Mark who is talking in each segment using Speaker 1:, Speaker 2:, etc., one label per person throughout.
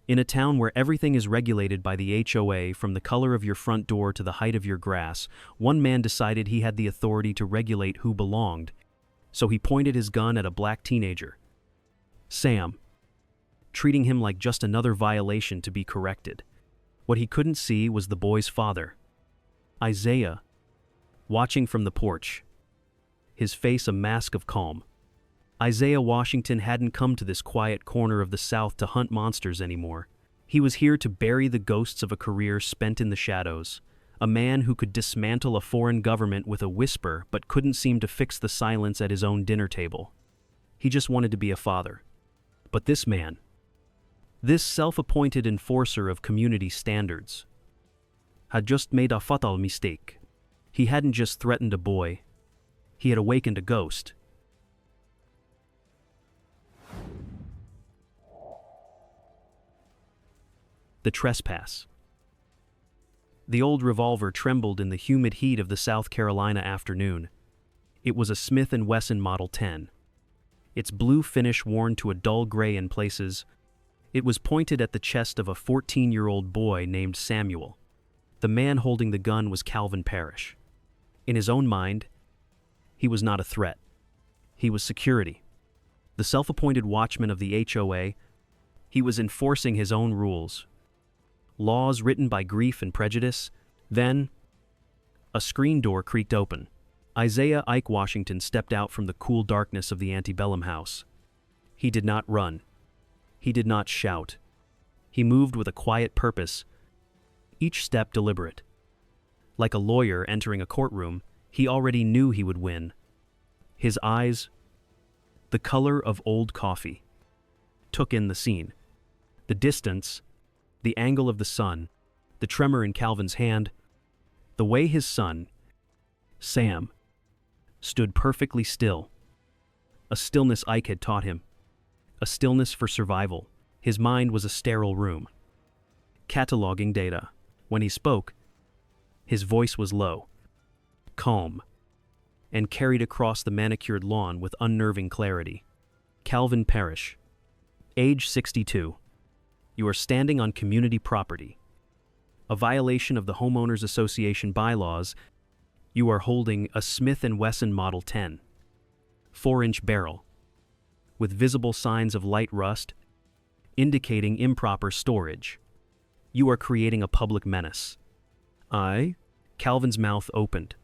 Speaker 1: In a town where everything is regulated by the HOA, from the color of your front door to the height of your grass, one man decided he had the authority to regulate who belonged. So he pointed his gun at a black teenager, Sam, treating him like just another violation to be corrected. What he couldn't see was the boy's father, Isaiah, watching from the porch, his face a mask of calm. Isaiah Washington hadn't come to this quiet corner of the South to hunt monsters anymore. He was here to bury the ghosts of a career spent in the shadows. A man who could dismantle a foreign government with a whisper but couldn't seem to fix the silence at his own dinner table. He just wanted to be a father. But this man, this self-appointed enforcer of community standards, had just made a fatal mistake. He hadn't just threatened a boy, he had awakened a ghost. The trespass. The old revolver trembled in the humid heat of the South Carolina afternoon. It was a Smith & Wesson Model 10. Its blue finish worn to a dull gray in places. It was pointed at the chest of a 14-year-old boy named Samuel. The man holding the gun was Calvin Parrish. In his own mind, he was not a threat. He was security. The self-appointed watchman of the HOA, he was enforcing his own rules. Laws written by grief and prejudice. Then, a screen door creaked open. Isaiah Ike Washington stepped out from the cool darkness of the antebellum house. He did not run. He did not shout. He moved with a quiet purpose, each step deliberate. Like a lawyer entering a courtroom, he already knew he would win. His eyes, the color of old coffee, took in the scene. The distance, the angle of the sun, the tremor in Calvin's hand, the way his son, Sam, stood perfectly still. A stillness Ike had taught him. A stillness for survival. His mind was a sterile room, cataloging data. When he spoke, his voice was low, calm, and carried across the manicured lawn with unnerving clarity. Calvin Parrish, age 62. You are standing on community property. A violation of the Homeowners Association bylaws. You are holding a Smith & Wesson Model 10, 4-inch barrel, with visible signs of light rust, indicating improper storage. You are creating a public menace. Calvin's mouth opened,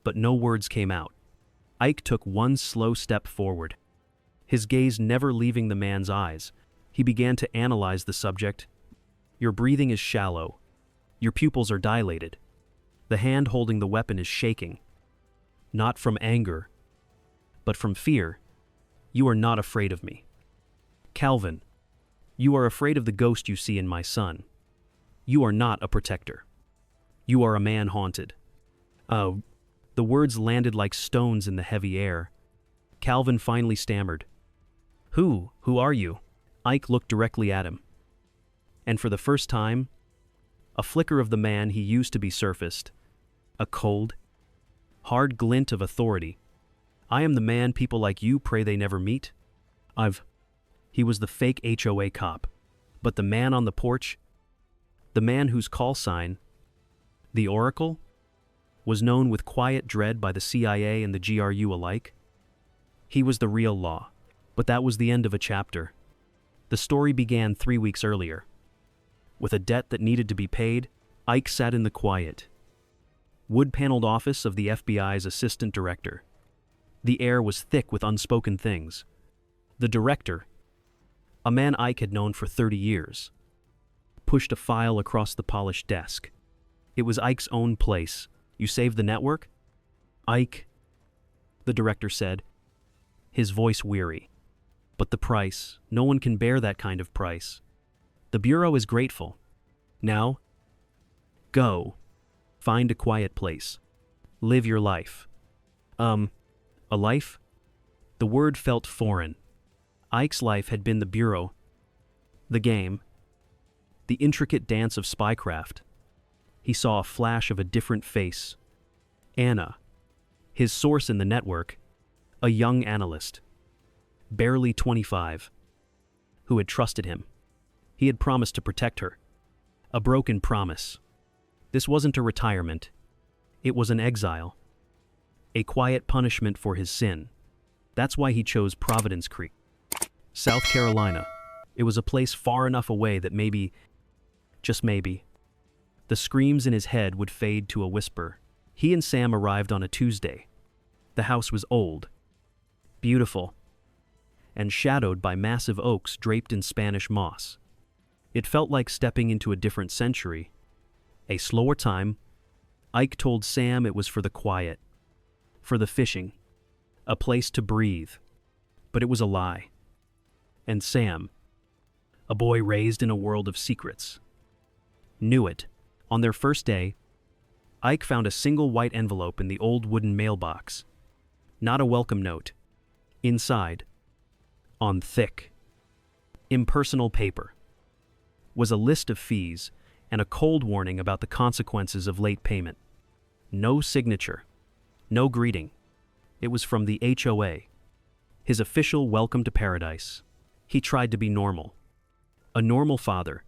Speaker 1: but no words came out. Ike took one slow step forward, his gaze never leaving the man's eyes. He began to analyze the subject. Your breathing is shallow. Your pupils are dilated. The hand holding the weapon is shaking. Not from anger, but from fear. You are not afraid of me. Calvin, you are afraid of the ghost you see in my son. You are not a protector. You are a man haunted. Oh, the words landed like stones in the heavy air. Calvin finally stammered. Who are you? Ike looked directly at him. And for the first time, a flicker of the man he used to be surfaced. A cold, hard glint of authority. I am the man people like you pray they never meet. He was the fake HOA cop. But the man on the porch, the man whose call sign, the Oracle, was known with quiet dread by the CIA and the GRU alike. He was the real law. But that was the end of a chapter. The story began 3 weeks earlier. With a debt that needed to be paid, Ike sat in the quiet, wood-paneled office of the FBI's assistant director. The air was thick with unspoken things. The director, a man Ike had known for 30 years, pushed a file across the polished desk. It was Ike's own place. You saved the network? Ike, the director said, his voice weary. But the price, no one can bear that kind of price. The Bureau is grateful. Now, go. Find a quiet place. Live your life. A life? The word felt foreign. Ike's life had been the Bureau, the game, the intricate dance of spycraft. He saw a flash of a different face. Anna, his source in the network, a young analyst, barely 25, who had trusted him. He had promised to protect her. A broken promise. This wasn't a retirement. It was an exile. A quiet punishment for his sin. That's why he chose Providence Creek, South Carolina. It was a place far enough away that maybe, just maybe, the screams in his head would fade to a whisper. He and Sam arrived on a Tuesday. The house was old, beautiful, and shadowed by massive oaks draped in Spanish moss. It felt like stepping into a different century. A slower time. Ike told Sam it was for the quiet, for the fishing, a place to breathe. But it was a lie. And Sam, a boy raised in a world of secrets, knew it. On their first day, Ike found a single white envelope in the old wooden mailbox. Not a welcome note. Inside, on thick, impersonal paper, was a list of fees and a cold warning about the consequences of late payment. No signature, no greeting. It was from the HOA, his official welcome to paradise. He tried to be normal. A normal father,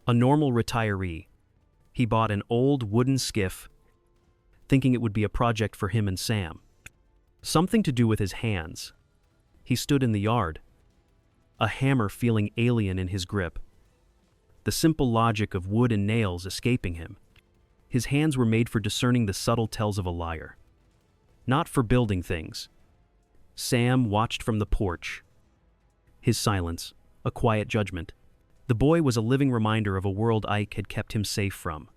Speaker 1: a normal retiree. He bought an old wooden skiff, thinking it would be a project for him and Sam. Something to do with his hands. He stood in the yard, a hammer feeling alien in his grip. The simple logic of wood and nails escaping him. His hands were made for discerning the subtle tells of a liar, not for building things. Sam watched from the porch. His silence, a quiet judgment. The boy was a living reminder of a world Ike had kept him safe from,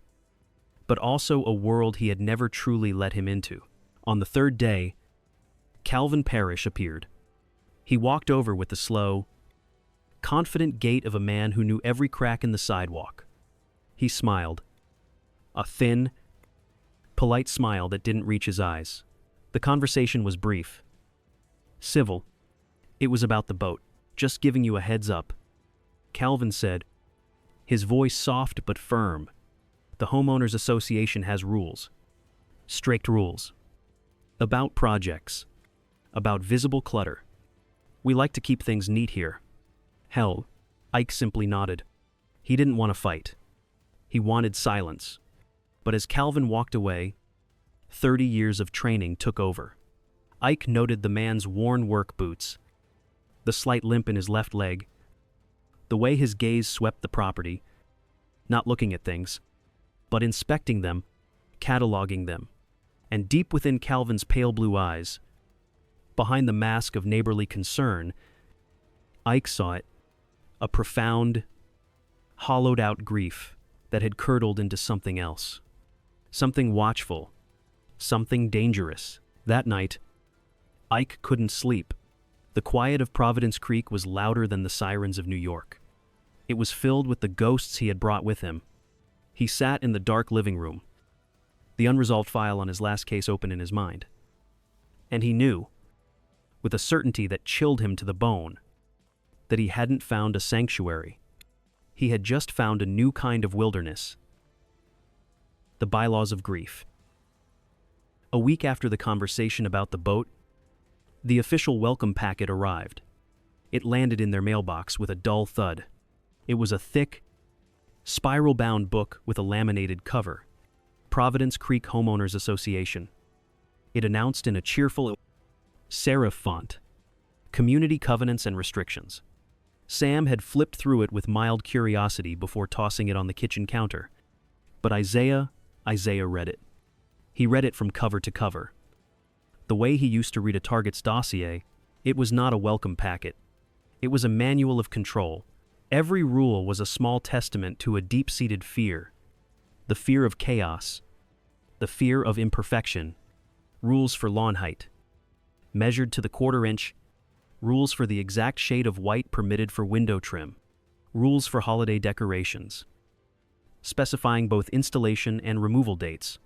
Speaker 1: but also a world he had never truly let him into. On the third day, Calvin Parrish appeared. He walked over with the slow, confident gait of a man who knew every crack in the sidewalk. He smiled. A thin, polite smile that didn't reach his eyes. The conversation was brief, civil. It was about the boat. Just giving you a heads up, Calvin said, his voice soft but firm. The Homeowners Association has rules. Strict rules. About projects. About visible clutter. We like to keep things neat here. Hell, Ike simply nodded. He didn't want to fight. He wanted silence. But as Calvin walked away, 30 years of training took over. Ike noted the man's worn work boots, the slight limp in his left leg, the way his gaze swept the property, not looking at things, but inspecting them, cataloging them. And deep within Calvin's pale blue eyes, behind the mask of neighborly concern, Ike saw it, a profound, hollowed-out grief that had curdled into something else. Something watchful, something dangerous. That night, Ike couldn't sleep. The quiet of Providence Creek was louder than the sirens of New York. It was filled with the ghosts he had brought with him. He sat in the dark living room, the unresolved file on his last case open in his mind. And he knew, with a certainty that chilled him to the bone, that he hadn't found a sanctuary. He had just found a new kind of wilderness. The bylaws of grief. A week after the conversation about the boat, the official welcome packet arrived. It landed in their mailbox with a dull thud. It was a thick, spiral-bound book with a laminated cover. Providence Creek Homeowners Association. It announced in a cheerful serif font, community covenants and restrictions. Sam had flipped through it with mild curiosity before tossing it on the kitchen counter. But Isaiah read it. He read it from cover to cover. The way he used to read a target's dossier, it was not a welcome packet. It was a manual of control. Every rule was a small testament to a deep-seated fear. The fear of chaos. The fear of imperfection. Rules for lawn height, measured to the quarter-inch. Rules for the exact shade of white permitted for window trim. Rules for holiday decorations, specifying both installation and removal dates.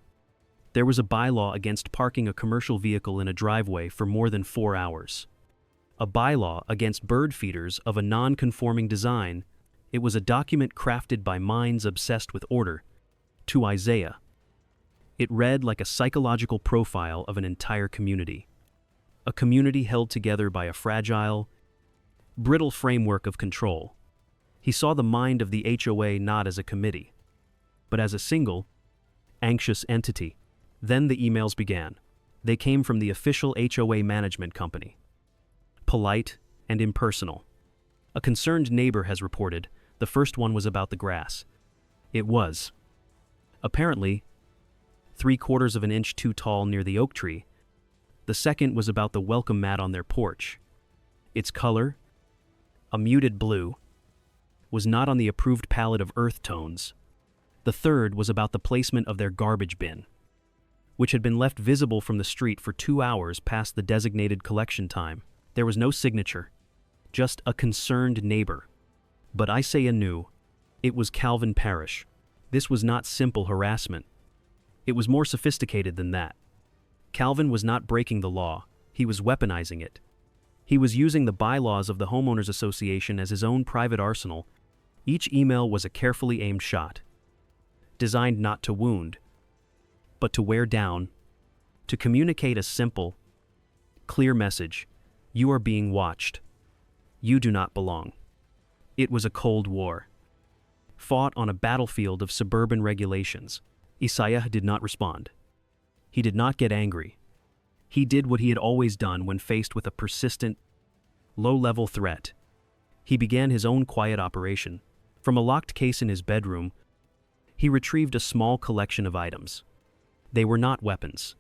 Speaker 1: There was a bylaw against parking a commercial vehicle in a driveway for more than 4 hours. A bylaw against bird feeders of a non-conforming design. It was a document crafted by minds obsessed with order. To Isaiah, it read like a psychological profile of an entire community. A community held together by a fragile, brittle framework of control. He saw the mind of the HOA not as a committee, but as a single, anxious entity. Then the emails began. They came from the official HOA management company. Polite and impersonal. A concerned neighbor has reported. The first one was about the grass. It was, apparently, 3/4 of an inch too tall near the oak tree. The second was about the welcome mat on their porch. Its color, a muted blue, was not on the approved palette of earth tones. The third was about the placement of their garbage bin, which had been left visible from the street for 2 hours past the designated collection time. There was no signature, just a concerned neighbor. But Isaiah knew. It was Calvin Parrish. This was not simple harassment. It was more sophisticated than that. Calvin was not breaking the law, he was weaponizing it. He was using the bylaws of the Homeowners Association as his own private arsenal. Each email was a carefully aimed shot, designed not to wound, but to wear down, to communicate a simple, clear message: you are being watched. You do not belong. It was a Cold War, fought on a battlefield of suburban regulations. Isaiah did not respond. He did not get angry. He did what he had always done when faced with a persistent, low-level threat. He began his own quiet operation. From a locked case in his bedroom, he retrieved a small collection of items. They were not weapons.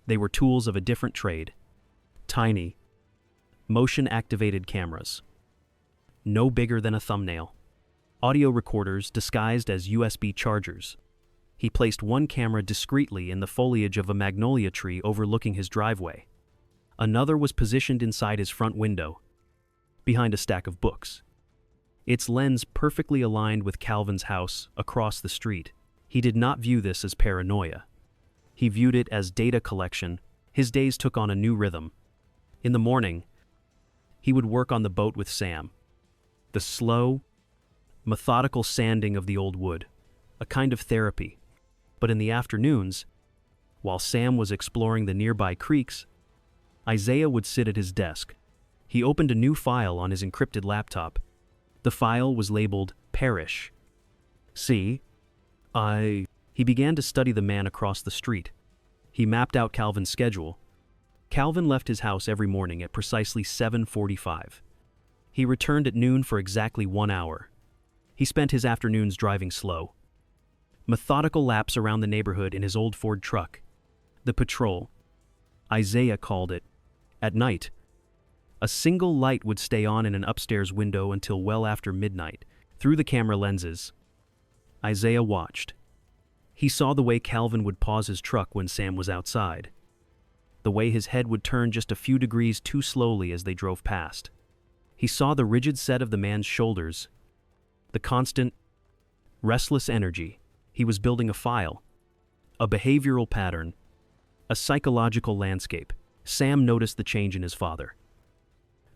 Speaker 1: They were tools of a different trade. Tiny, motion-activated cameras. No bigger than a thumbnail. Audio recorders disguised as USB chargers. He placed one camera discreetly in the foliage of a magnolia tree overlooking his driveway. Another was positioned inside his front window, behind a stack of books. Its lens perfectly aligned with Calvin's house across the street. He did not view this as paranoia. He viewed it as data collection. His days took on a new rhythm. In the morning, he would work on the boat with Sam. The slow, methodical sanding of the old wood, a kind of therapy. But in the afternoons, while Sam was exploring the nearby creeks, Isaiah would sit at his desk. He opened a new file on his encrypted laptop. The file was labeled Parrish. He began to study the man across the street. He mapped out Calvin's schedule. Calvin left his house every morning at precisely 7:45. He returned at noon for exactly 1 hour. He spent his afternoons driving slow. Methodical laps around the neighborhood in his old Ford truck. The patrol, Isaiah called it. At night, a single light would stay on in an upstairs window until well after midnight. Through the camera lenses, Isaiah watched. He saw the way Calvin would pause his truck when Sam was outside, the way his head would turn just a few degrees too slowly as they drove past. He saw the rigid set of the man's shoulders, the constant, restless energy. He was building a file, a behavioral pattern, a psychological landscape. Sam noticed the change in his father,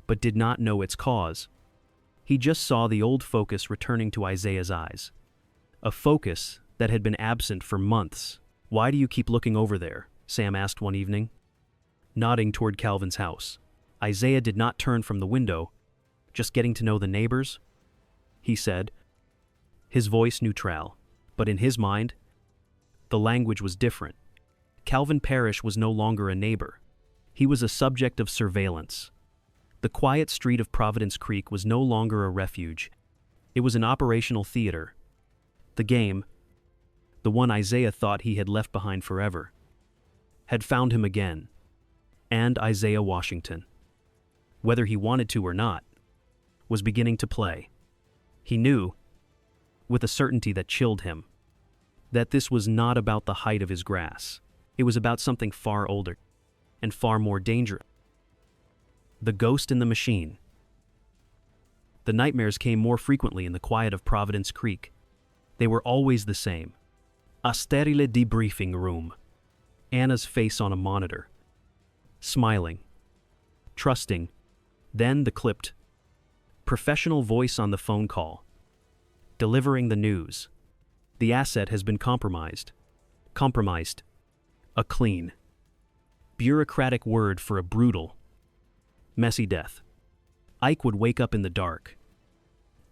Speaker 1: but did not know its cause. He just saw the old focus returning to Isaiah's eyes, a focus that had been absent for months. "Why do you keep looking over there?" Sam asked one evening, nodding toward Calvin's house. Isaiah did not turn from the window. "Just getting to know the neighbors?" he said, his voice neutral. But in his mind, the language was different. Calvin Parrish was no longer a neighbor. He was a subject of surveillance. The quiet street of Providence Creek was no longer a refuge. It was an operational theater. The game, the one Isaiah thought he had left behind forever, had found him again. And Isaiah Washington, whether he wanted to or not, was beginning to play. He knew, with a certainty that chilled him, that this was not about the height of his grass. It was about something far older and far more dangerous. The ghost in the machine. The nightmares came more frequently in the quiet of Providence Creek. They were always the same. A sterile debriefing room. Anna's face on a monitor. Smiling. Trusting. Then the clipped, professional voice on the phone call. Delivering the news. The asset has been compromised. Compromised. A clean, bureaucratic word for a brutal, messy death. Ike would wake up in the dark,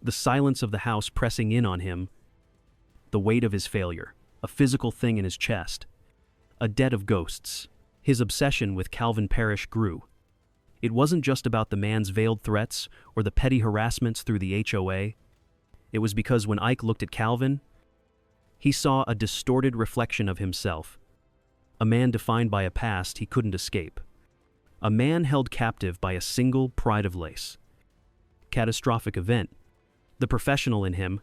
Speaker 1: The silence of the house pressing in on him, the weight of his failure, a physical thing in his chest, a debt of ghosts. His obsession with Calvin Parrish grew. It wasn't just about the man's veiled threats or the petty harassments through the HOA. It was because when Ike looked at Calvin, he saw a distorted reflection of himself, a man defined by a past he couldn't escape, a man held captive by a single pride of lace. Catastrophic event. The professional in him,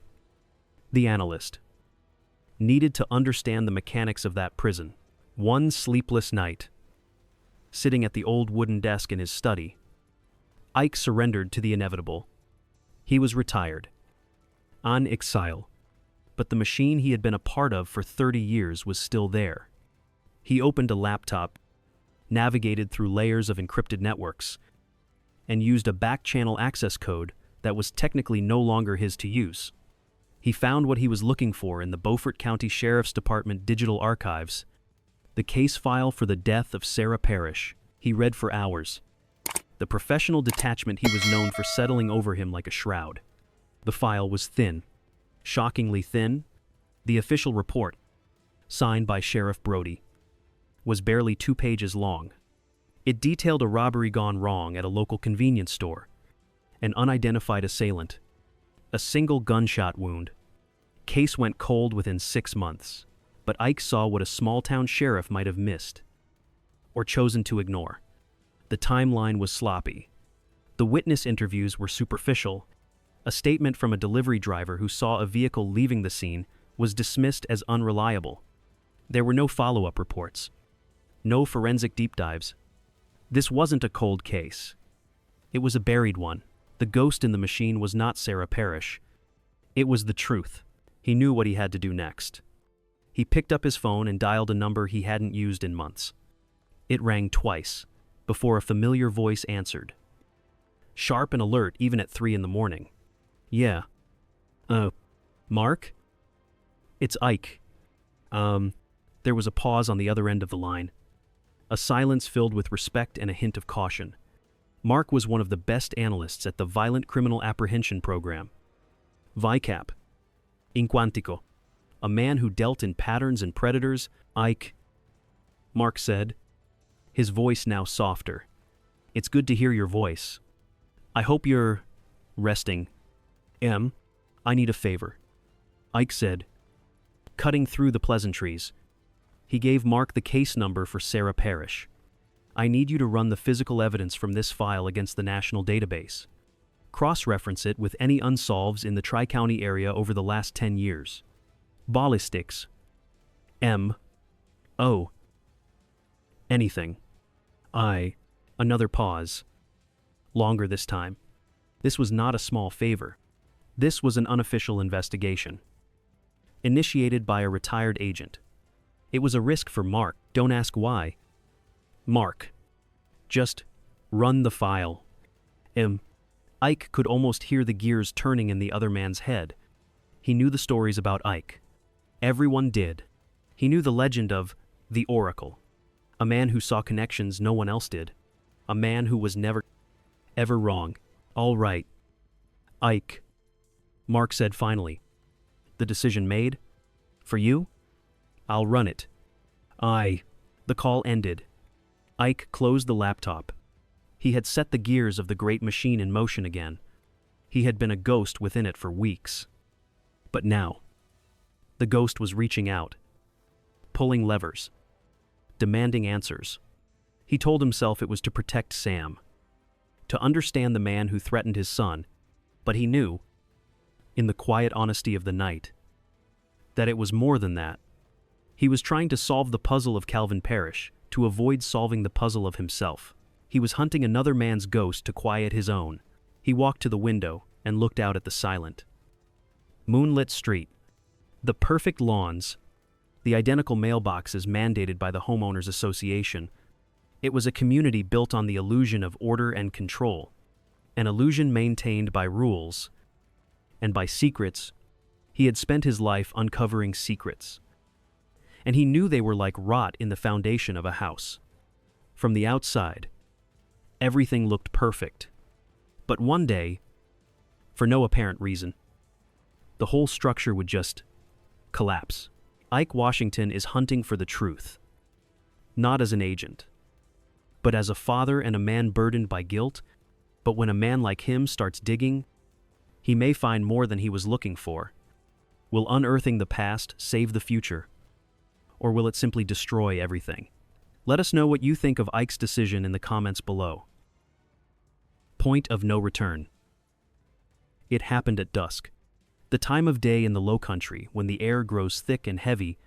Speaker 1: the analyst, needed to understand the mechanics of that prison. One sleepless night, sitting at the old wooden desk in his study, Ike surrendered to the inevitable. He was retired, en exile, but the machine he had been a part of for 30 years was still there. He opened a laptop, navigated through layers of encrypted networks, and used a back-channel access code that was technically no longer his to use. He found what he was looking for in the Beaufort County Sheriff's Department digital archives, the case file for the death of Sarah Parrish. He read for hours. The professional detachment he was known for settling over him like a shroud. The file was thin, shockingly thin. The official report, signed by Sheriff Brody, was barely 2 pages long. It detailed a robbery gone wrong at a local convenience store, an unidentified assailant, a single gunshot wound. Case went cold within 6 months, but Ike saw what a small-town sheriff might have missed, or chosen to ignore. The timeline was sloppy. The witness interviews were superficial. A statement from a delivery driver who saw a vehicle leaving the scene was dismissed as unreliable. There were no follow-up reports, no forensic deep dives. This wasn't a cold case. It was a buried one. The ghost in the machine was not Sarah Parrish. It was the truth. He knew what he had to do next. He picked up his phone and dialed a number he hadn't used in months. It rang twice, before a familiar voice answered. Sharp and alert even at 3 a.m. Yeah. Mark? It's Ike. There was a pause on the other end of the line. A silence filled with respect and a hint of caution. Mark was one of the best analysts at the Violent Criminal Apprehension Program, VICAP. Inquantico. A man who dealt in patterns and predators. Ike, Mark said, his voice now softer. It's good to hear your voice. I hope you're resting. I need a favor, Ike said, cutting through the pleasantries. He gave Mark the case number for Sarah Parrish. I need you to run the physical evidence from this file against the national database. Cross-reference it with any unsolveds in the Tri-County area over the last 10 years. Ballistics. Anything. Another pause. Longer this time. This was not a small favor. This was an unofficial investigation, initiated by a retired agent. It was a risk for Mark. Don't ask why. Mark. Just run the file. Ike could almost hear the gears turning in the other man's head. He knew the stories about Ike. Everyone did. He knew the legend of the Oracle, a man who saw connections no one else did, a man who was never, ever wrong. All right, Ike, Mark said finally. The decision made? For you? I'll run it. The call ended. Ike closed the laptop. He had set the gears of the great machine in motion again. He had been a ghost within it for weeks. But now, the ghost was reaching out, pulling levers, demanding answers. He told himself it was to protect Sam, to understand the man who threatened his son, but he knew, in the quiet honesty of the night, that it was more than that. He was trying to solve the puzzle of Calvin Parrish to avoid solving the puzzle of himself. He was hunting another man's ghost to quiet his own. He walked to the window and looked out at the silent, moonlit street. The perfect lawns, the identical mailboxes mandated by the Homeowners Association. It was a community built on the illusion of order and control, an illusion maintained by rules and by secrets. He had spent his life uncovering secrets, and he knew they were like rot in the foundation of a house. From the outside, everything looked perfect. But one day, for no apparent reason, The whole structure would just collapse. Ike Washington is hunting for the truth, not as an agent, but as a father and a man burdened by guilt. But when a man like him starts digging, he may find more than he was looking for. Will unearthing the past save the future? Or will it simply destroy everything? Let us know what you think of Ike's decision in the comments below. Point of no return. It happened at dusk, the time of day in the low country when the air grows thick and heavy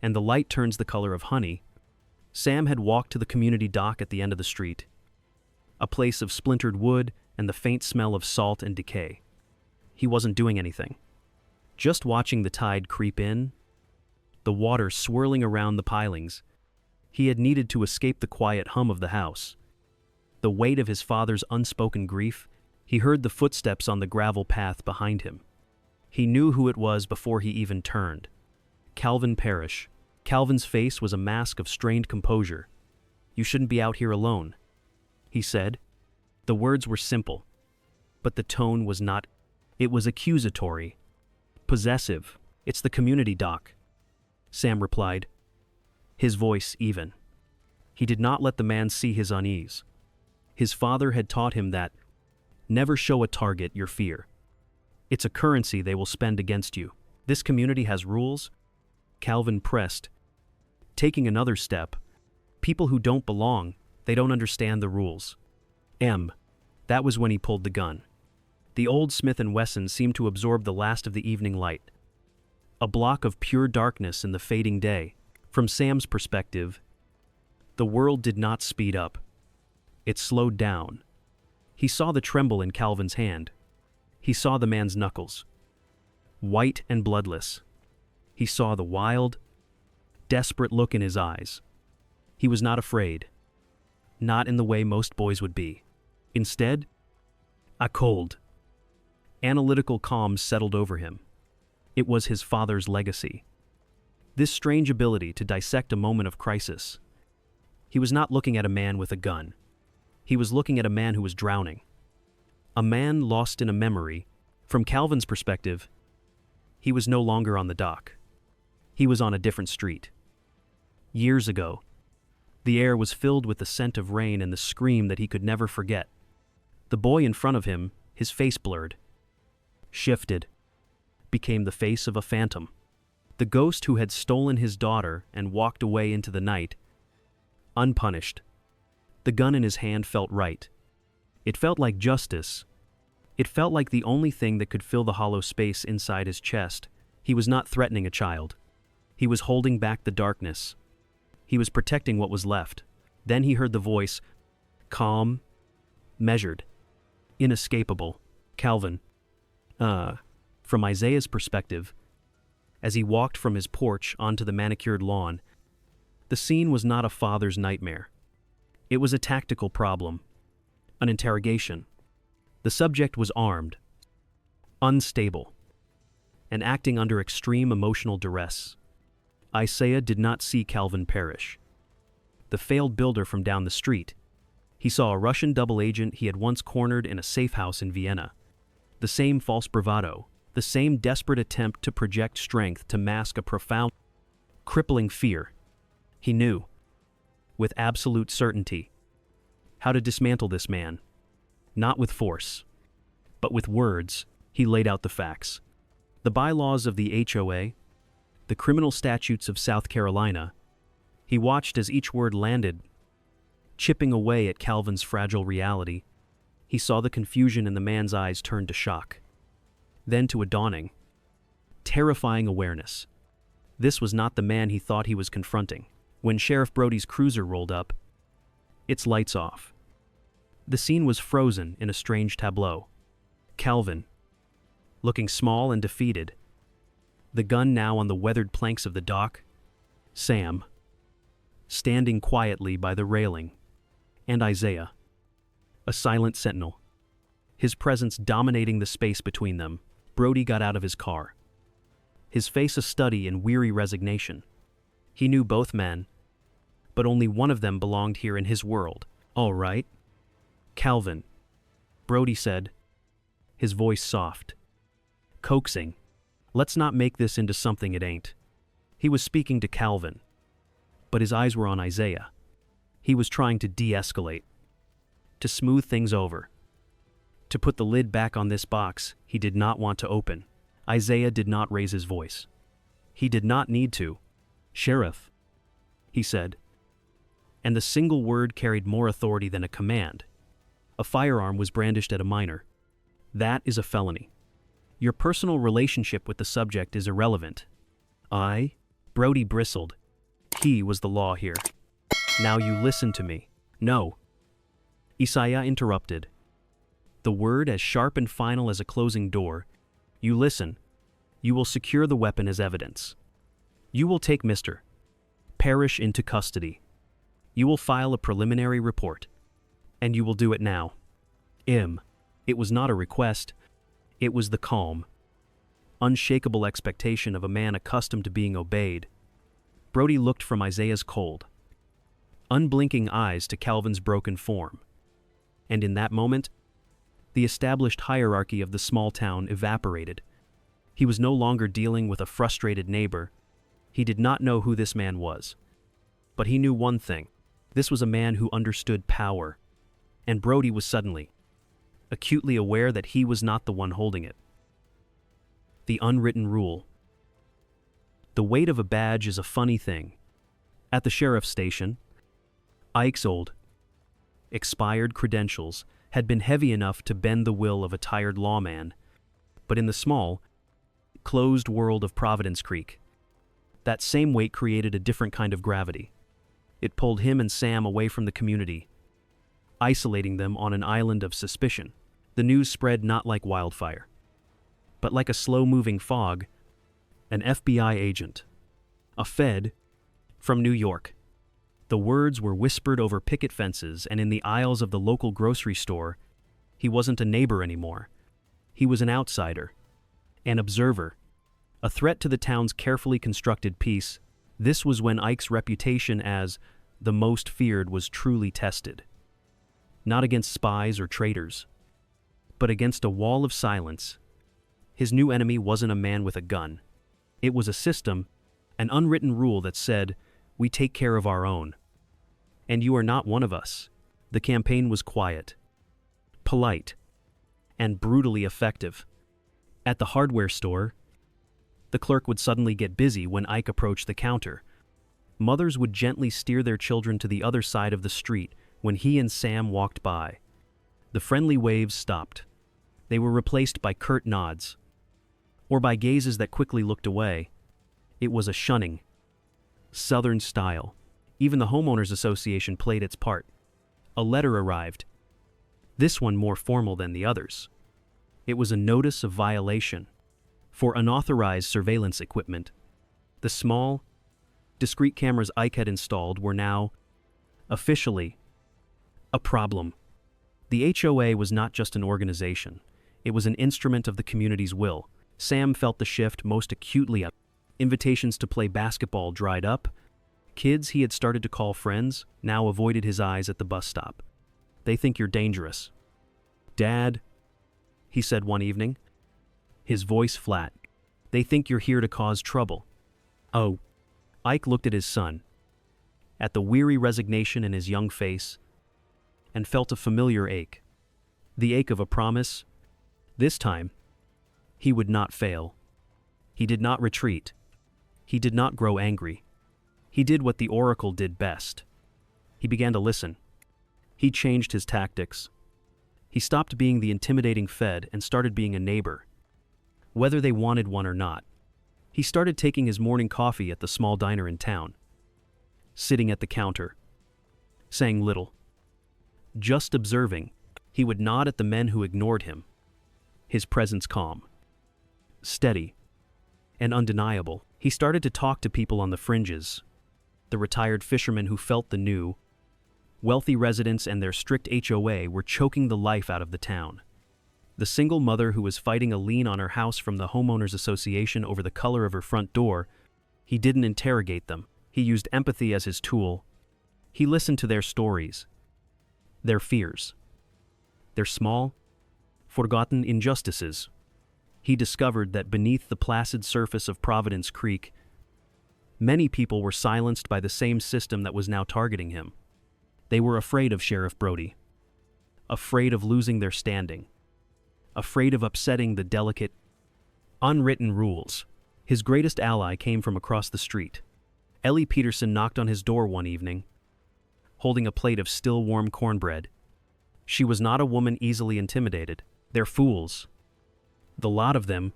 Speaker 1: and the light turns the color of honey. Sam had walked to the community dock at the end of the street, a place of splintered wood and the faint smell of salt and decay. He wasn't doing anything, just watching the tide creep in, the water swirling around the pilings. He had needed to escape the quiet hum of the house, the weight of his father's unspoken grief. He heard the footsteps on the gravel path behind him. He knew who it was before he even turned. Calvin Parrish. Calvin's face was a mask of strained composure. "You shouldn't be out here alone," he said. The words were simple, but the tone was not. It was accusatory, possessive. "It's the community dock," Sam replied, his voice even. He did not let the man see his unease. His father had taught him that never show a target your fear. It's a currency they will spend against you. "This community has rules," Calvin pressed, taking another step. "People who don't belong, they don't understand the rules." That was when he pulled the gun. The old Smith & Wesson seemed to absorb the last of the evening light, a block of pure darkness in the fading day. From Sam's perspective, the world did not speed up. It slowed down. He saw the tremble in Calvin's hand. He saw the man's knuckles, white and bloodless. He saw the wild, desperate look in his eyes. He was not afraid, not in the way most boys would be. Instead, a cold, analytical calm settled over him. It was his father's legacy. This strange ability to dissect a moment of crisis. He was not looking at a man with a gun. He was looking at a man who was drowning. A man lost in a memory. From Calvin's perspective, he was no longer on the dock. He was on a different street. Years ago, the air was filled with the scent of rain and the scream that he could never forget. The boy in front of him, his face blurred, shifted, became the face of a phantom. The ghost who had stolen his daughter and walked away into the night, unpunished. The gun in his hand felt right. It felt like justice. It felt like the only thing that could fill the hollow space inside his chest. He was not threatening a child. He was holding back the darkness. He was protecting what was left. Then he heard the voice, calm, measured, inescapable. "Calvin." From Isaiah's perspective, as he walked from his porch onto the manicured lawn, the scene was not a father's nightmare. It was a tactical problem, an interrogation. The subject was armed, unstable, and acting under extreme emotional duress. Isaiah did not see Calvin Parrish, the failed builder from down the street. He saw a Russian double agent he had once cornered in a safe house in Vienna. The same false bravado, the same desperate attempt to project strength to mask a profound, crippling fear. He knew, with absolute certainty, how to dismantle this man. Not with force, but with words. He laid out the facts. The bylaws of the HOA, the criminal statutes of South Carolina. He watched as each word landed, chipping away at Calvin's fragile reality. He saw the confusion in the man's eyes turn to shock, then to a dawning, terrifying awareness. This was not the man he thought he was confronting. When Sheriff Brody's cruiser rolled up, its lights off, the scene was frozen in a strange tableau. Calvin, looking small and defeated, the gun now on the weathered planks of the dock. Sam, standing quietly by the railing, and Isaiah, a silent sentinel, his presence dominating the space between them. Brody got out of his car, his face a study in weary resignation. He knew both men, but only one of them belonged here in his world. "All right, Calvin," Brody said, his voice soft. coaxing. Let's not make this into something it ain't. He was speaking to Calvin, but his eyes were on Isaiah. He was trying to de-escalate, to smooth things over, to put the lid back on this box he did not want to open. Isaiah did not raise his voice. He did not need to. "Sheriff," he said, and the single word carried more authority than a command. A firearm was brandished at a minor. "That is a felony. Your personal relationship with the subject is irrelevant." Brody bristled. He was the law here. "Now you listen to me." "No." Isaiah interrupted. The word as sharp and final as a closing door. "You listen. You will secure the weapon as evidence. You will take Mr. Parrish into custody. You will file a preliminary report. And you will do it now." It was not a request. It was the calm, unshakable expectation of a man accustomed to being obeyed. Brody looked from Isaiah's cold, unblinking eyes to Calvin's broken form. And in that moment, the established hierarchy of the small town evaporated. He was no longer dealing with a frustrated neighbor. He did not know who this man was. But he knew one thing. This was a man who understood power. And Brody was suddenly, acutely aware that he was not the one holding it. The unwritten rule. The weight of a badge is a funny thing. At the sheriff's station, Ike's old, expired credentials had been heavy enough to bend the will of a tired lawman. But in the small, closed world of Providence Creek, that same weight created a different kind of gravity. It pulled him and Sam away from the community, isolating them on an island of suspicion. The news spread not like wildfire, but like a slow-moving fog. An FBI agent, a Fed, from New York. The words were whispered over picket fences and in the aisles of the local grocery store. He wasn't a neighbor anymore. He was an outsider, an observer, a threat to the town's carefully constructed peace. This was when Ike's reputation as the most feared was truly tested. Not against spies or traitors, but against a wall of silence. His new enemy wasn't a man with a gun. It was a system, an unwritten rule that said, "We take care of our own. And you are not one of us." The campaign was quiet, polite, and brutally effective. At the hardware store, the clerk would suddenly get busy when Ike approached the counter. Mothers would gently steer their children to the other side of the street when he and Sam walked by. The friendly waves stopped. They were replaced by curt nods, or by gazes that quickly looked away. It was a shunning, Southern style. Even the homeowners association played its part. A letter arrived, this one more formal than the others. It was a notice of violation for unauthorized surveillance equipment. The small, discreet cameras Ike had installed were now, officially, a problem. The HOA was not just an organization. It was an instrument of the community's will. Sam felt the shift most acutely. Invitations to play basketball dried up. Kids he had started to call friends now avoided his eyes at the bus stop. "They think you're dangerous." "Dad," he said one evening, his voice flat, "they think you're here to cause trouble." "Oh." Ike looked at his son, at the weary resignation in his young face, and felt a familiar ache. The ache of a promise. This time, he would not fail. He did not retreat. He did not grow angry. He did what the Oracle did best. He began to listen. He changed his tactics. He stopped being the intimidating Fed and started being a neighbor, whether they wanted one or not. He started taking his morning coffee at the small diner in town, sitting at the counter, saying little, just observing. He would nod at the men who ignored him, his presence calm, steady, and undeniable. He started to talk to people on the fringes, the retired fishermen who felt the new, wealthy residents and their strict HOA were choking the life out of the town. The single mother who was fighting a lien on her house from the homeowners association over the color of her front door. He didn't interrogate them. He used empathy as his tool. He listened to their stories, their fears, their small, forgotten injustices. he discovered that beneath the placid surface of Providence Creek, many people were silenced by the same system that was now targeting him. They were afraid of Sheriff Brody, afraid of losing their standing, afraid of upsetting the delicate, unwritten rules. His greatest ally came from across the street. Ellie Peterson knocked on his door one evening, holding a plate of still warm cornbread. She was not a woman easily intimidated. "They're fools, the lot of them,"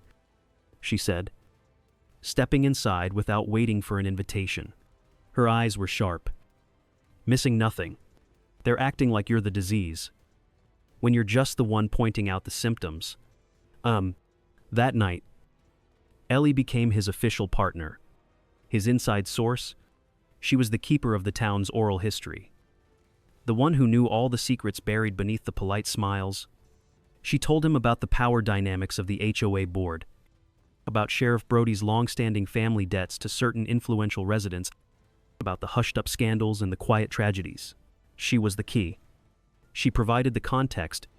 Speaker 1: she said, stepping inside without waiting for an invitation. Her eyes were sharp, missing nothing. "They're acting like you're the disease, when you're just the one pointing out the symptoms." That night, Ellie became his official partner, his inside source. She was the keeper of the town's oral history, the one who knew all the secrets buried beneath the polite smiles. She told him about the power dynamics of the HOA board, about Sheriff Brody's long-standing family debts to certain influential residents, about the hushed-up scandals and the quiet tragedies. She was the key. She provided the context,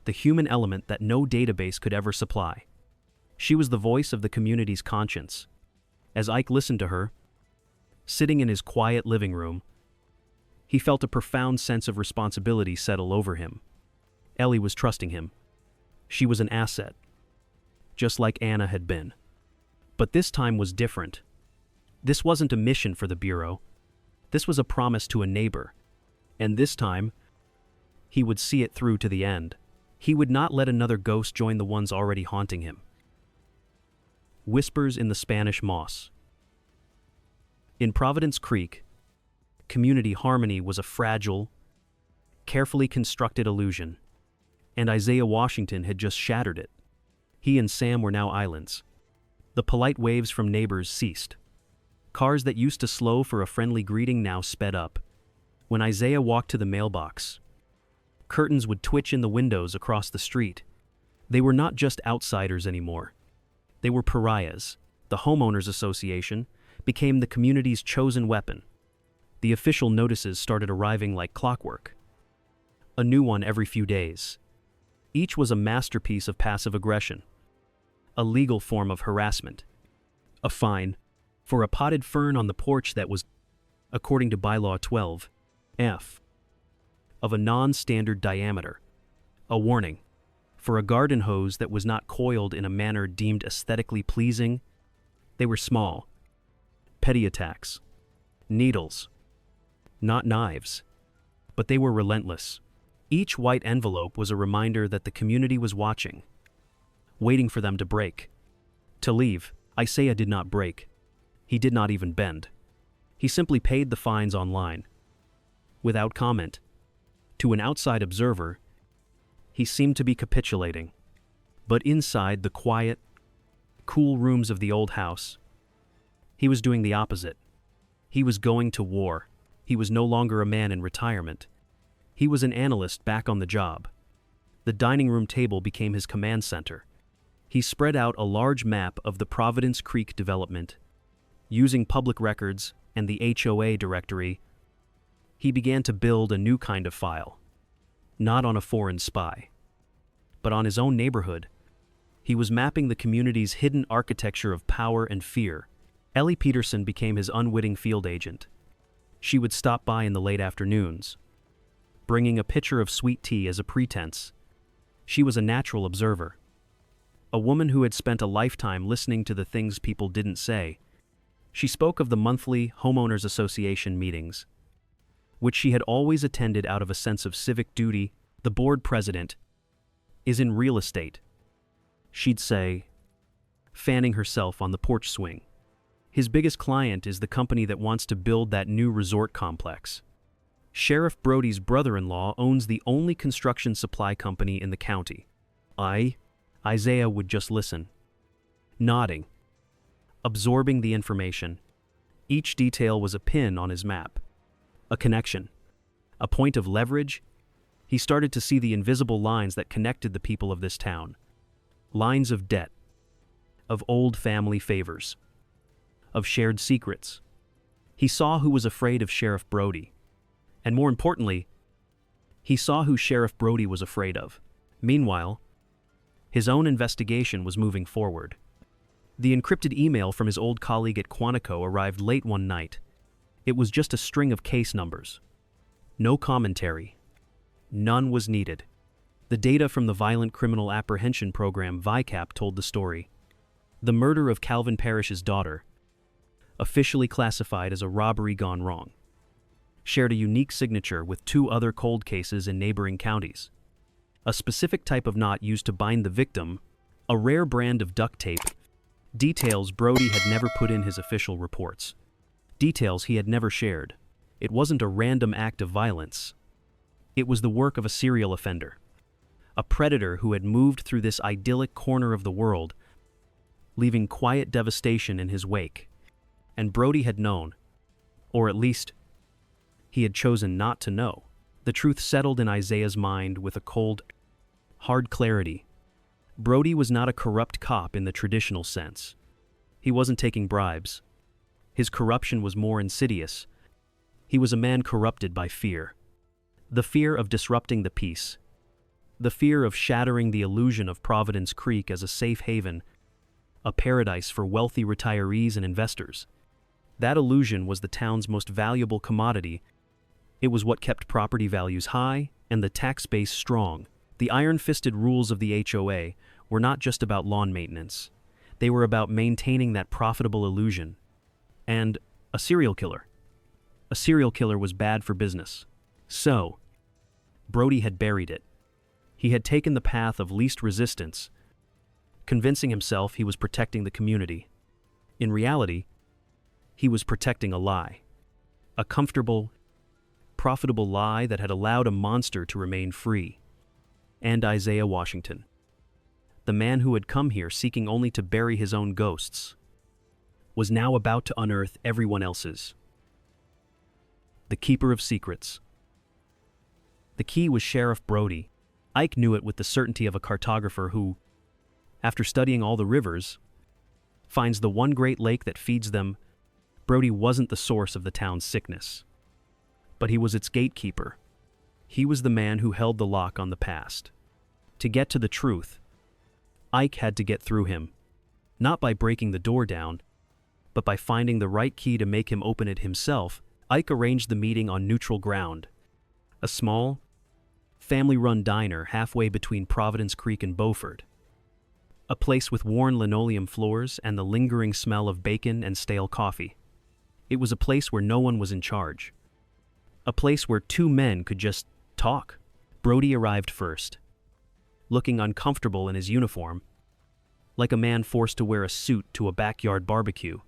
Speaker 1: the human element that no database could ever supply. She was the voice of the community's conscience. As Ike listened to her, sitting in his quiet living room, he felt a profound sense of responsibility settle over him. Ellie was trusting him. She was an asset, just like Anna had been. But this time was different. This wasn't a mission for the Bureau. This was a promise to a neighbor. And this time, he would see it through to the end. He would not let another ghost join the ones already haunting him. Whispers in the Spanish moss. In Providence Creek, community harmony was a fragile, carefully constructed illusion, and Isaiah Washington had just shattered it. He and Sam were now islands. The polite waves from neighbors ceased. Cars that used to slow for a friendly greeting now sped up. When Isaiah walked to the mailbox, curtains would twitch in the windows across the street. They were not just outsiders anymore. They were pariahs. The Homeowners Association became the community's chosen weapon. The official notices started arriving like clockwork. A new one every few days. Each was a masterpiece of passive aggression, a legal form of harassment, a fine for a potted fern on the porch that was, according to Bylaw 12F, of a non-standard diameter, a warning for a garden hose that was not coiled in a manner deemed aesthetically pleasing. They were small, petty attacks, needles, not knives, but they were relentless. Each white envelope was a reminder that the community was watching, waiting for them to break. To leave, Isaiah did not break. He did not even bend. He simply paid the fines online, without comment. To an outside observer, he seemed to be capitulating. But inside the quiet, cool rooms of the old house, he was doing the opposite. He was going to war. He was no longer a man in retirement. He was an analyst back on the job. The dining room table became his command center. He spread out a large map of the Providence Creek development. Using public records and the HOA directory, he began to build a new kind of file. Not on a foreign spy, but on his own neighborhood. He was mapping the community's hidden architecture of power and fear. Ellie Peterson became his unwitting field agent. She would stop by in the late afternoons, bringing a pitcher of sweet tea as a pretense. She was a natural observer, a woman who had spent a lifetime listening to the things people didn't say. She spoke of the monthly Homeowners Association meetings, which she had always attended out of a sense of civic duty. The board president is in real estate, she'd say, fanning herself on the porch swing. His biggest client is the company that wants to build that new resort complex. Sheriff Brody's brother-in-law owns the only construction supply company in the county. Isaiah would just listen, nodding, absorbing the information. Each detail was a pin on his map, a connection, a point of leverage. He started to see the invisible lines that connected the people of this town. Lines of debt, of old family favors, of shared secrets. He saw who was afraid of Sheriff Brody. And more importantly, he saw who Sheriff Brody was afraid of. Meanwhile, His own investigation was moving forward. The encrypted email from his old colleague at Quantico arrived late one night. It was just a string of case numbers. No commentary. None was needed. The data from the Violent Criminal Apprehension Program VICAP told the story. The murder of Calvin Parrish's daughter, officially classified as a robbery gone wrong, shared a unique signature with 2 other cold cases in neighboring counties. A specific type of knot used to bind the victim, a rare brand of duct tape, details Brody had never put in his official reports. Details he had never shared. It wasn't a random act of violence. It was the work of a serial offender. A predator who had moved through this idyllic corner of the world, leaving quiet devastation in his wake. And Brody had known, or at least, he had chosen not to know. The truth settled in Isaiah's mind with a cold, hard clarity. Brody was not a corrupt cop in the traditional sense. He wasn't taking bribes. His corruption was more insidious. He was a man corrupted by fear. The fear of disrupting the peace. The fear of shattering the illusion of Providence Creek as a safe haven, a paradise for wealthy retirees and investors. That illusion was the town's most valuable commodity. It was what kept property values high and the tax base strong. The iron-fisted rules of the HOA were not just about lawn maintenance. They were about maintaining that profitable illusion. And a serial killer. A serial killer was bad for business. So, Brody had buried it. He had taken the path of least resistance, convincing himself he was protecting the community. In reality, he was protecting a lie. A comfortable, profitable lie that had allowed a monster to remain free. And Isaiah Washington, the man who had come here seeking only to bury his own ghosts, was now about to unearth everyone else's. The keeper of secrets. The key was Sheriff Brody. Ike knew it with the certainty of a cartographer who, after studying all the rivers, finds the one great lake that feeds them. Brody wasn't the source of the town's sickness, but he was its gatekeeper. He was the man who held the lock on the past. To get to the truth, Ike had to get through him, not by breaking the door down, but by finding the right key to make him open it himself. Ike arranged the meeting on neutral ground, a small, family-run diner halfway between Providence Creek and Beaufort. A place with worn linoleum floors and the lingering smell of bacon and stale coffee. It was a place where no one was in charge. A place where 2 men could just talk. Brody arrived first, looking uncomfortable in his uniform, like a man forced to wear a suit to a backyard barbecue.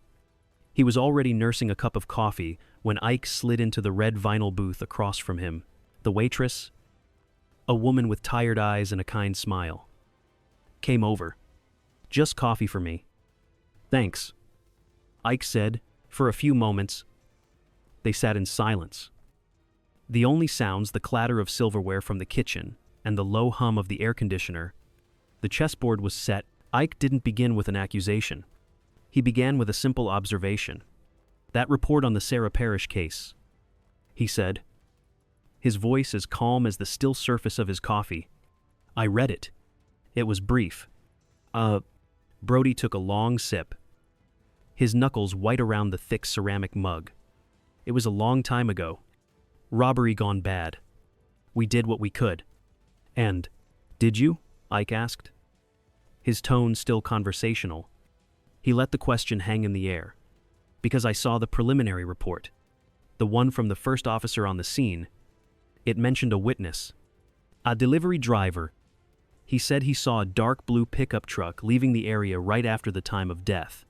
Speaker 1: He was already nursing a cup of coffee when Ike slid into the red vinyl booth across from him. The waitress, a woman with tired eyes and a kind smile, came over. "Just coffee for me." "Thanks," Ike said. For a few moments, they sat in silence. The only sounds, the clatter of silverware from the kitchen and the low hum of the air conditioner. The chessboard was set. Ike didn't begin with an accusation. He began with a simple observation. "That report on the Sarah Parrish case," he said, his voice as calm as the still surface of his coffee. "I read it. It was brief." Brody took a long sip, his knuckles white around the thick ceramic mug. "It was a long time ago. Robbery gone bad. We did what we could." "And, did you?" Ike asked, his tone still conversational. He let the question hang in the air. "Because I saw the preliminary report, the one from the first officer on the scene. It mentioned a witness, a delivery driver. He said he saw a dark blue pickup truck leaving the area right after the time of death."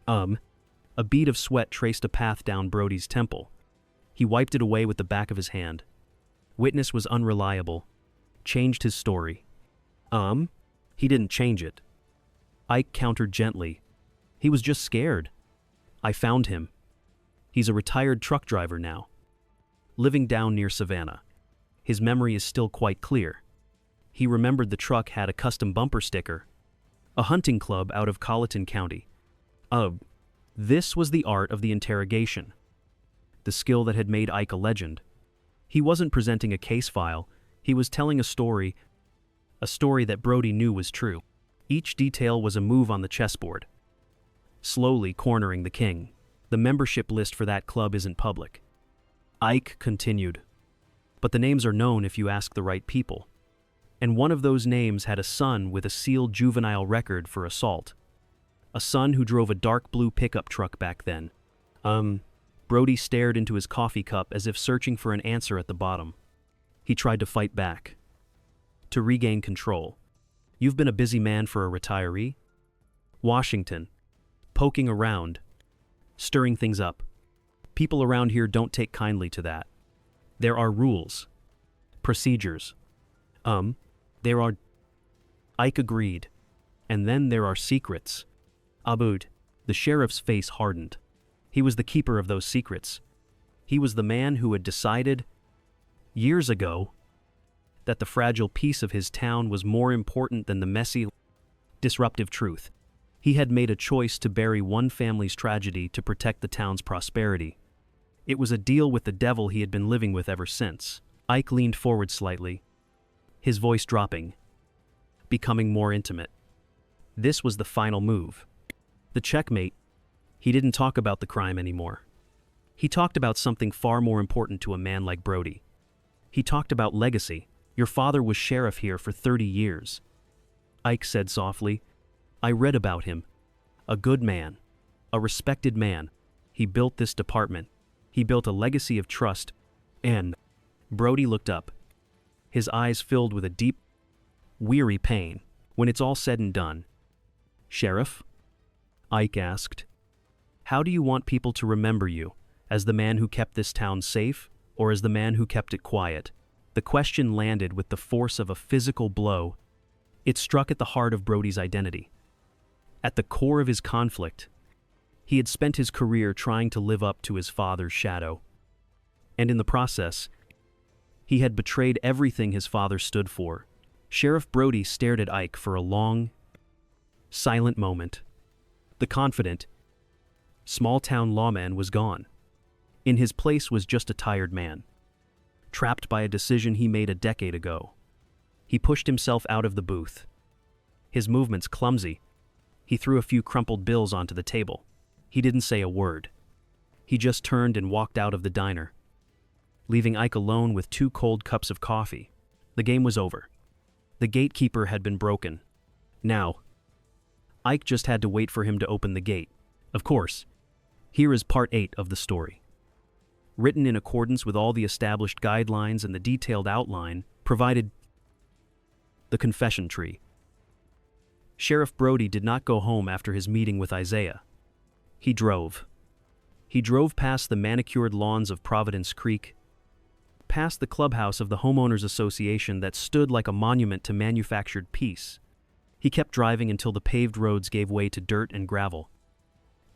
Speaker 1: A bead of sweat traced a path down Brody's temple. He wiped it away with the back of his hand. "Witness was unreliable. Changed his story." He didn't change it." Ike countered gently. "He was just scared. I found him. He's a retired truck driver now, living down near Savannah. His memory is still quite clear. He remembered the truck had a custom bumper sticker, a hunting club out of Colleton County. This was the art of the interrogation, the skill that had made Ike a legend. He wasn't presenting a case file, he was telling a story, a story that Brody knew was true. Each detail was a move on the chessboard, slowly cornering the king. The membership list for that club isn't public. Ike continued. But the names are known if you ask the right people. And one of those names had a son with a sealed juvenile record for assault. A son who drove a dark blue pickup truck back then. Brody stared into his coffee cup as if searching for an answer at the bottom. He tried to fight back, to regain control. You've been a busy man for a retiree? Washington, poking around, stirring things up. People around here don't take kindly to that. There are rules, procedures. There are... Ike agreed. And then there are secrets. Abud, the sheriff's face hardened. He was the keeper of those secrets. He was the man who had decided, years ago, that the fragile peace of his town was more important than the messy, disruptive truth. He had made a choice to bury one family's tragedy to protect the town's prosperity. It was a deal with the devil he had been living with ever since. Ike leaned forward slightly, his voice dropping, becoming more intimate. This was the final move. The checkmate. He didn't talk about the crime anymore. He talked about something far more important to a man like Brody. He talked about legacy. Your father was sheriff here for 30 years. Ike said softly. I read about him. A good man. A respected man. He built this department. He built a legacy of trust. And Brody looked up. His eyes filled with a deep, weary pain. When it's all said and done. Sheriff? Ike asked. How do you want people to remember you? As the man who kept this town safe, or as the man who kept it quiet? The question landed with the force of a physical blow. It struck at the heart of Brody's identity. At the core of his conflict, he had spent his career trying to live up to his father's shadow. And in the process, he had betrayed everything his father stood for. Sheriff Brody stared at Ike for a long, silent moment. The confident, small-town lawman was gone. In his place was just a tired man, trapped by a decision he made a decade ago. He pushed himself out of the booth. His movements clumsy. He threw a few crumpled bills onto the table. He didn't say a word. He just turned and walked out of the diner, leaving Ike alone with 2 cold cups of coffee. The game was over. The gatekeeper had been broken. Now, Ike just had to wait for him to open the gate. Of course, here is part 8 of the story. Written in accordance with all the established guidelines and the detailed outline provided. The confession tree. Sheriff Brody did not go home after his meeting with Isaiah. He drove. He drove past the manicured lawns of Providence Creek, past the clubhouse of the homeowners association that stood like a monument to manufactured peace. He kept driving until the paved roads gave way to dirt and gravel,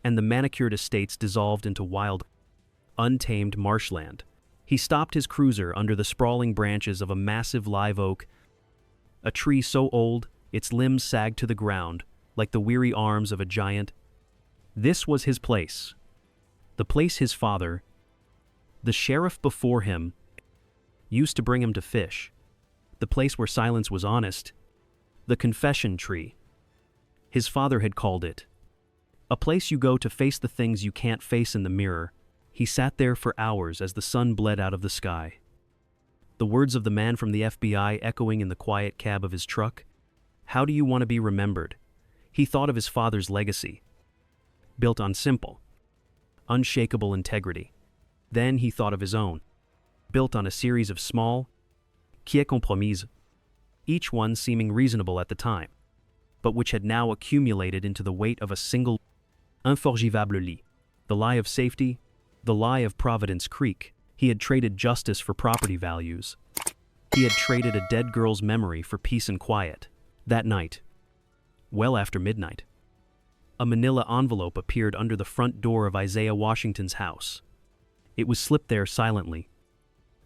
Speaker 1: and the manicured estates dissolved into wild, untamed marshland. He stopped his cruiser under the sprawling branches of a massive live oak, a tree so old its limbs sagged to the ground like the weary arms of a giant. This was his place. The place his father, the sheriff before him, used to bring him to fish. The place where silence was honest. The confession tree. His father had called it. A place you go to face the things you can't face in the mirror. He sat there for hours as the sun bled out of the sky. The words of the man from the FBI echoing in the quiet cab of his truck. How do you want to be remembered? He thought of his father's legacy, built on simple, unshakable integrity. Then he thought of his own, built on a series of small, qui compromises, each one seeming reasonable at the time, but which had now accumulated into the weight of a single, inforgivable lie. The lie of safety, the lie of Providence Creek. He had traded justice for property values. He had traded a dead girl's memory for peace and quiet. That night, well after midnight, a manila envelope appeared under the front door of Isaiah Washington's house. It was slipped there silently,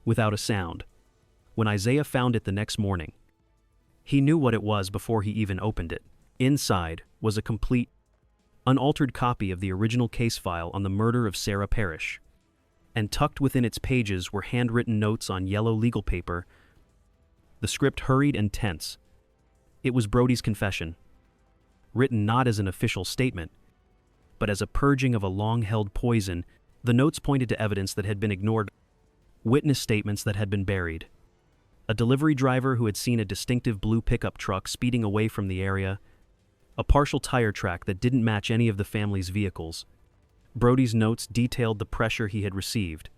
Speaker 1: without a sound. When Isaiah found it the next morning, he knew what it was before he even opened it. Inside was a complete, unaltered copy of the original case file on the murder of Sarah Parrish, and tucked within its pages were handwritten notes on yellow legal paper. The script hurried and tense, It was Brody's confession, written not as an official statement, but as a purging of a long-held poison. The notes pointed to evidence that had been ignored, witness statements that had been buried, a delivery driver who had seen a distinctive blue pickup truck speeding away from the area, a partial tire track that didn't match any of the family's vehicles. Brody's notes detailed the pressure he had received,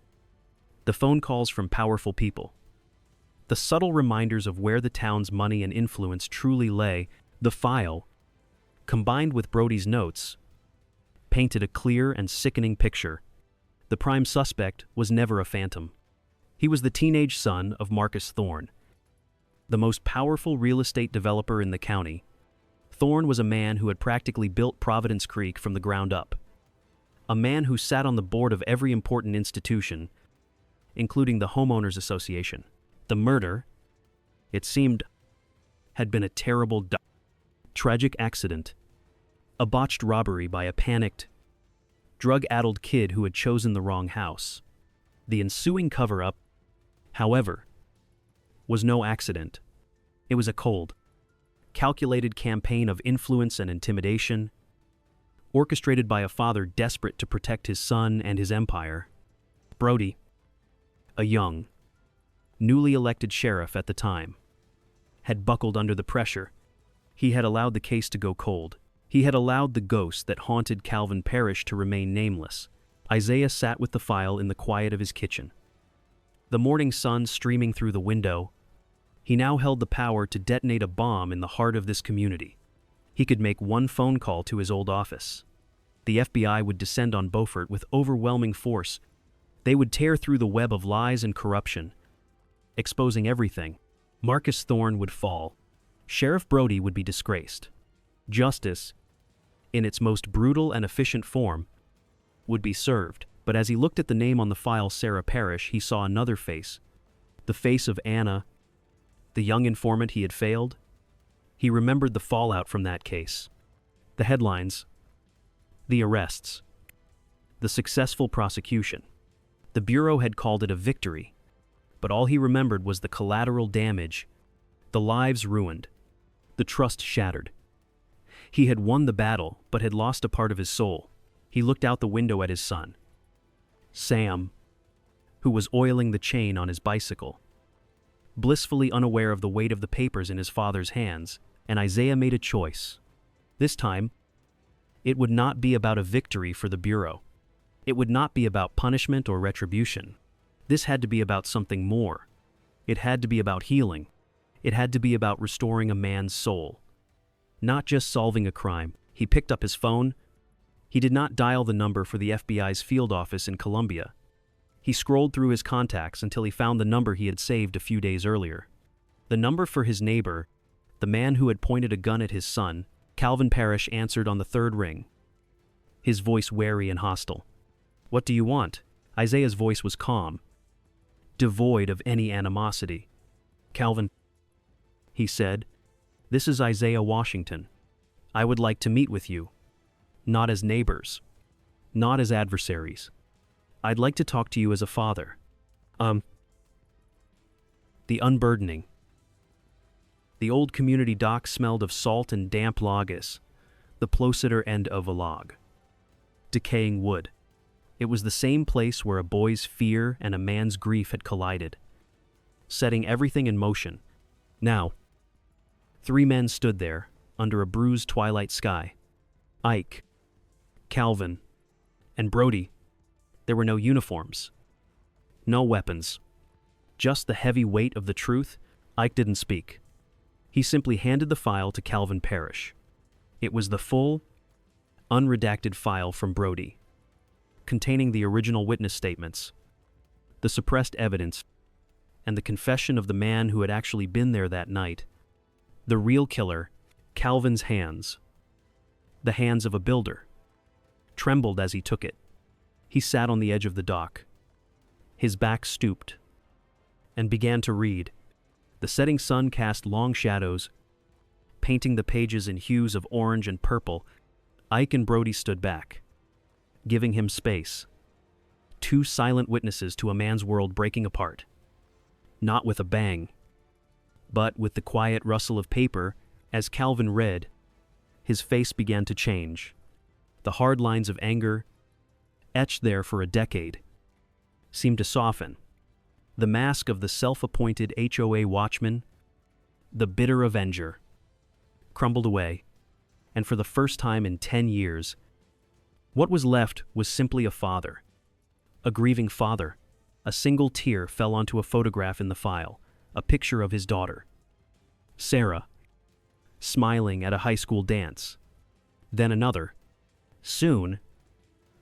Speaker 1: the phone calls from powerful people, the subtle reminders of where the town's money and influence truly lay. The file, combined with Brody's notes, painted a clear and sickening picture. The prime suspect was never a phantom. He was the teenage son of Marcus Thorne, the most powerful real estate developer in the county. Thorne was a man who had practically built Providence Creek from the ground up, a man who sat on the board of every important institution, including the Homeowners Association. The murder, it seemed, had been a terrible, tragic accident, a botched robbery by a panicked, drug-addled kid who had chosen the wrong house. The ensuing cover-up, however, was no accident. It was a cold, calculated campaign of influence and intimidation, orchestrated by a father desperate to protect his son and his empire. Brody, a young, newly elected sheriff at the time, had buckled under the pressure. He had allowed the case to go cold. He had allowed the ghost that haunted Calvin Parrish to remain nameless. Isaiah sat with the file in the quiet of his kitchen, the morning sun streaming through the window. He now held the power to detonate a bomb in the heart of this community. He could make one phone call to his old office. The FBI would descend on Beaufort with overwhelming force. They would tear through the web of lies and corruption, exposing everything. Marcus Thorne would fall. Sheriff Brody would be disgraced. Justice, in its most brutal and efficient form, would be served. But as he looked at the name on the file, Sarah Parrish, he saw another face. The face of Anna, the young informant he had failed. He remembered the fallout from that case. The headlines, the arrests, the successful prosecution. The Bureau had called it a victory, but all he remembered was the collateral damage, the lives ruined, the trust shattered. He had won the battle, but had lost a part of his soul. He looked out the window at his son, Sam, who was oiling the chain on his bicycle, blissfully unaware of the weight of the papers in his father's hands. And Isaiah made a choice. This time, it would not be about a victory for the Bureau. It would not be about punishment or retribution. This had to be about something more. It had to be about healing. It had to be about restoring a man's soul, not just solving a crime. He picked up his phone. He did not dial the number for the FBI's field office in Columbia. He scrolled through his contacts until he found the number he had saved a few days earlier. The number for his neighbor, the man who had pointed a gun at his son. Calvin Parrish answered on the third ring, his voice wary and hostile. "What do you want?" Isaiah's voice was calm, devoid of any animosity. "Calvin," he said, "this is Isaiah Washington. I would like to meet with you. Not as neighbors. Not as adversaries. I'd like to talk to you as a father." The unburdening. The old community dock smelled of salt and damp logs, the Plositer end of a log. Decaying wood. It was the same place where a boy's fear and a man's grief had collided, setting everything in motion. Now, 3 men stood there, under a bruised twilight sky. Ike, Calvin, and Brody. There were no uniforms, no weapons, just the heavy weight of the truth. Ike didn't speak. He simply handed the file to Calvin Parrish. It was the full, unredacted file from Brody, containing the original witness statements, the suppressed evidence, and the confession of the man who had actually been there that night. The real killer, Calvin's hands, the hands of a builder, trembled as he took it. He sat on the edge of the dock, his back stooped, and began to read. The setting sun cast long shadows, painting the pages in hues of orange and purple. Ike and Brody stood back, giving him space. 2 silent witnesses to a man's world breaking apart. Not with a bang, but with the quiet rustle of paper As Calvin read, his face began to change. The hard lines of anger, etched there for a decade, seemed to soften. The mask of the self-appointed HOA watchman, the bitter avenger, crumbled away, and for the first time in 10 years, what was left was simply a father. A grieving father. A single tear fell onto a photograph in the file, a picture of his daughter, Sarah, smiling at a high school dance. Then another. Soon,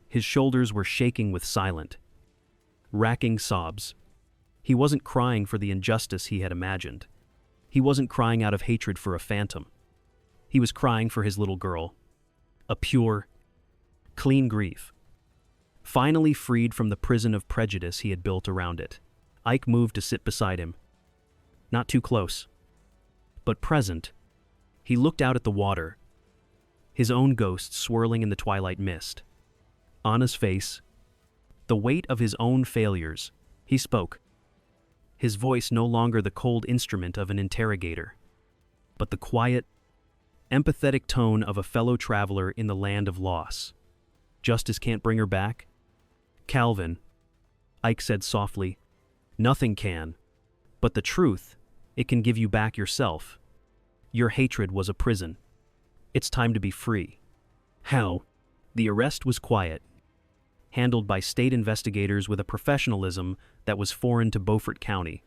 Speaker 1: his shoulders were shaking with silent, racking sobs. He wasn't crying for the injustice he had imagined. He wasn't crying out of hatred for a phantom. He was crying for his little girl. A pure, clean grief. Finally freed from the prison of prejudice he had built around it, Ike moved to sit beside him. Not too close, but present. He looked out at the water, his own ghost swirling in the twilight mist. On his face, the weight of his own failures, he spoke. His voice no longer the cold instrument of an interrogator, but the quiet, empathetic tone of a fellow traveler in the land of loss. Justice can't bring her back? Calvin, Ike said softly, nothing can. But the truth, it can give you back yourself. Your hatred was a prison. It's time to be free. How? The arrest was quiet, handled by state investigators with a professionalism that was foreign to Beaufort County.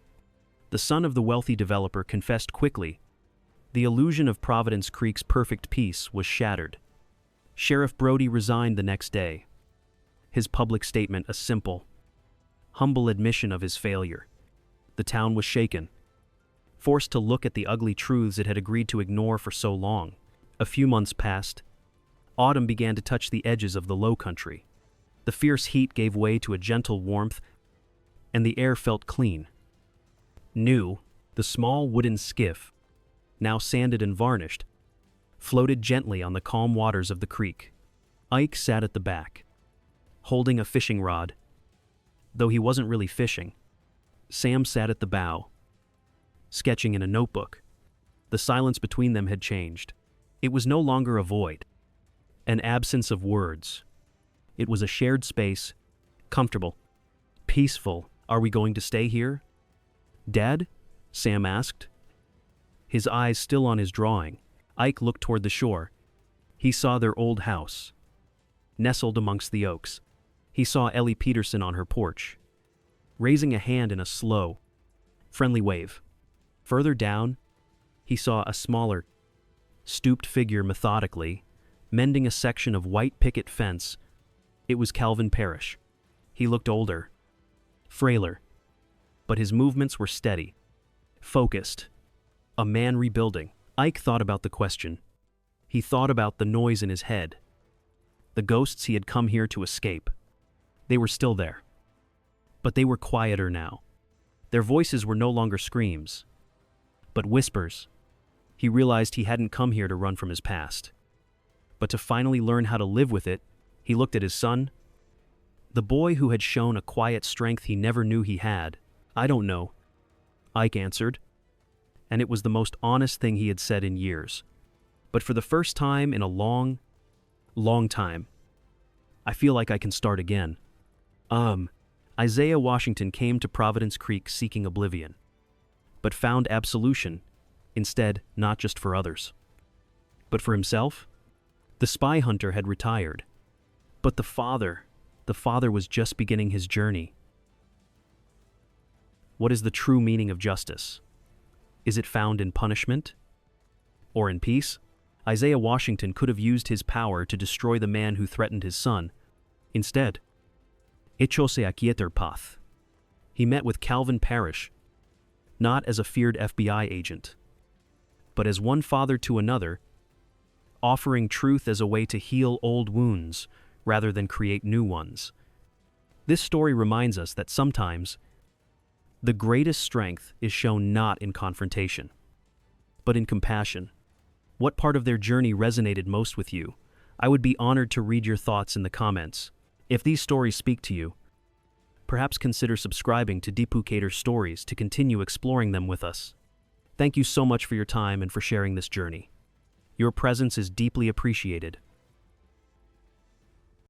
Speaker 1: The son of the wealthy developer confessed quickly. The illusion of Providence Creek's perfect peace was shattered. Sheriff Brody resigned the next day. His public statement a simple, humble admission of his failure. The town was shaken, forced to look at the ugly truths it had agreed to ignore for so long. A few months passed. Autumn began to touch the edges of the low country. The fierce heat gave way to a gentle warmth, and the air felt clean. New, the small wooden skiff, now sanded and varnished, floated gently on the calm waters of the creek. Ike sat at the back, holding a fishing rod, though he wasn't really fishing. Sam sat at the bow, sketching in a notebook. The silence between them had changed. It was no longer a void, an absence of words. It was a shared space, comfortable, peaceful. Are we going to stay here? Dad? Sam asked, his eyes still on his drawing. Ike looked toward the shore. He saw their old house, nestled amongst the oaks. He saw Ellie Peterson on her porch, raising a hand in a slow, friendly wave. Further down, he saw a smaller, stooped figure methodically, mending a section of white picket fence. It was Calvin Parrish. He looked older, frailer, but his movements were steady, focused. A man rebuilding. Ike thought about the question. He thought about the noise in his head. The ghosts he had come here to escape. They were still there. But they were quieter now. Their voices were no longer screams, but whispers. He realized he hadn't come here to run from his past, but to finally learn how to live with it. He looked at his son, the boy who had shown a quiet strength he never knew he had. I don't know, Ike answered, and it was the most honest thing he had said in years. But for the first time in a long, long time, I feel like I can start again. Isaiah Washington came to Providence Creek seeking oblivion, but found absolution, instead not just for others, but for himself. The spy hunter had retired, but the father was just beginning his journey. What is the true meaning of justice? Is it found in punishment or in peace? Isaiah Washington could have used his power to destroy the man who threatened his son. Instead, echose a quieter path. He met with Calvin Parrish, not as a feared FBI agent, but as one father to another, offering truth as a way to heal old wounds rather than create new ones. This story reminds us that sometimes the greatest strength is shown not in confrontation, but in compassion. What part of their journey resonated most with you? I would be honored to read your thoughts in the comments. If these stories speak to you, perhaps consider subscribing to Deepucator Stories to continue exploring them with us. Thank you so much for your time and for sharing this journey. Your presence is deeply appreciated.